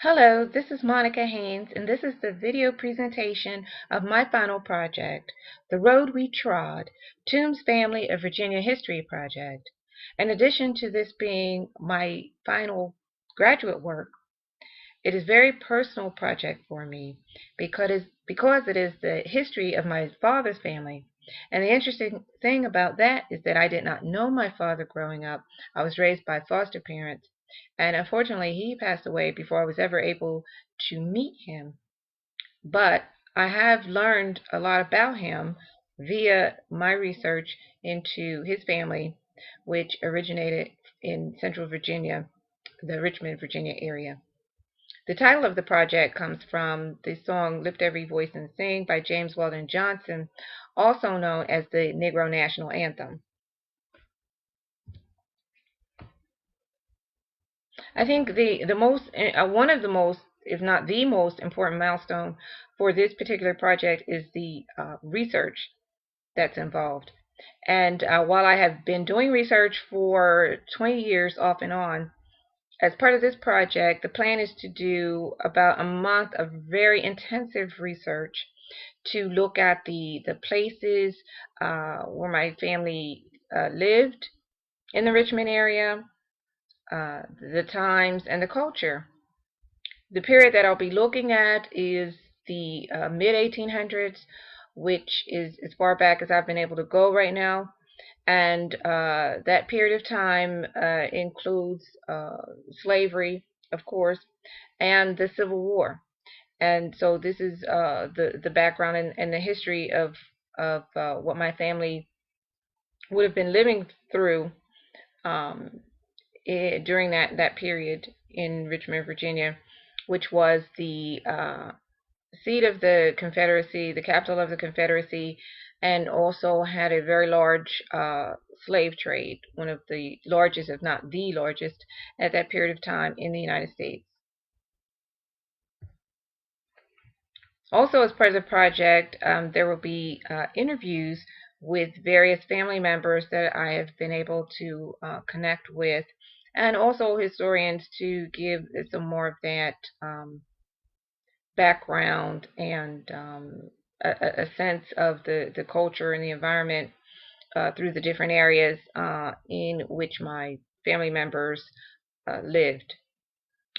Hello, this is Monica Haynes, and this is the video presentation of my final project, The Road We Trod, Toombs Family of Virginia History Project. In addition to this being my final graduate work, it is a very personal project for me because it is the history of my father's family. And the interesting thing about that is that I did not know my father growing up. I was raised by foster parents, and unfortunately, he passed away before I was ever able to meet him. But I have learned a lot about him via my research into his family, which originated in Central Virginia, the Richmond, Virginia area. The title of the project comes from the song Lift Every Voice and Sing by James Weldon Johnson, also known as the Negro National Anthem. I think one of the most, if not the most important milestone for this particular project is the research that's involved. And while I have been doing research for 20 years off and on, as part of this project, the plan is to do about a month of very intensive research to look at the places where my family lived in the Richmond area, the times, and the culture. The period that I'll be looking at is the mid 1800s, which is as far back as I've been able to go right now. And that period of time includes slavery, of course, and the Civil War. And so this is the background and the history of what my family would have been living through um, during that period in Richmond, Virginia, which was the seat of the Confederacy, the capital of the Confederacy, and also had a very large slave trade, one of the largest, if not the largest, at that period of time in the United States. Also, as part of the project, there will be interviews with various family members that I have been able to connect with, and also historians to give some more of that background and a sense of the culture and the environment through the different areas in which my family members lived.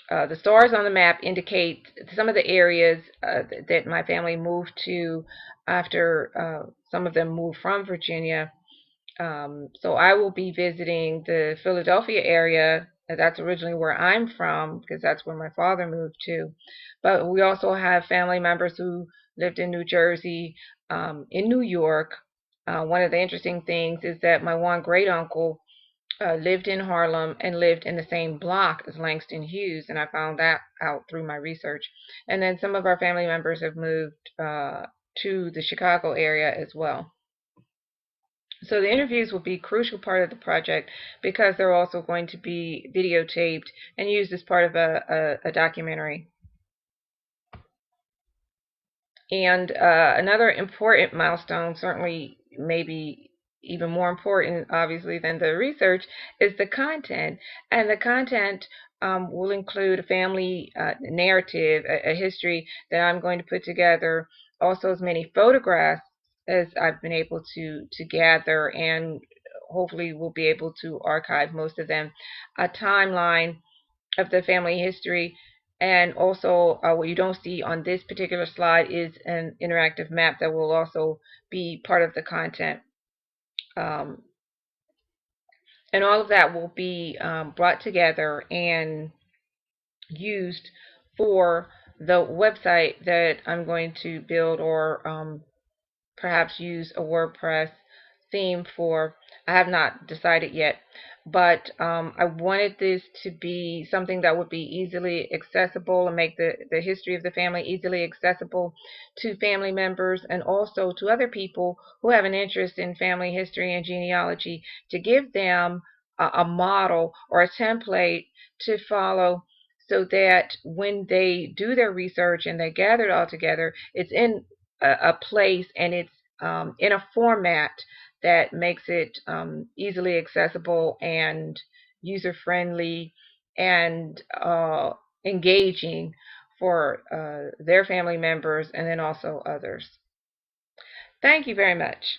The stars on the map indicate some of the areas that my family moved to after some of them moved from Virginia. So I will be visiting the Philadelphia area. That's originally where I'm from because that's where my father moved to. But we also have family members who lived in New Jersey, in New York. One of the interesting things is that my one great uncle lived in Harlem and lived in the same block as Langston Hughes, and I found that out through my research. And then some of our family members have moved to the Chicago area as well. So the interviews will be a crucial part of the project because they're also going to be videotaped and used as part of a documentary. And another important milestone, certainly maybe even more important, obviously, than the research, is the content. And the content will include a family narrative, a history that I'm going to put together, also as many photographs as I've been able to gather, and hopefully we'll be able to archive most of them, a timeline of the family history. And also what you don't see on this particular slide is an interactive map that will also be part of the content. Um, and all of that will be brought together and used for the website that I'm going to build, or perhaps use a WordPress theme for. I have not decided yet, but I wanted this to be something that would be easily accessible and make the history of the family easily accessible to family members and also to other people who have an interest in family history and genealogy, to give them a model or a template to follow, so that when they do their research and they gather it all together, it's in a place and it's in a format that makes it easily accessible and user friendly, and engaging for their family members and then also others. Thank you very much.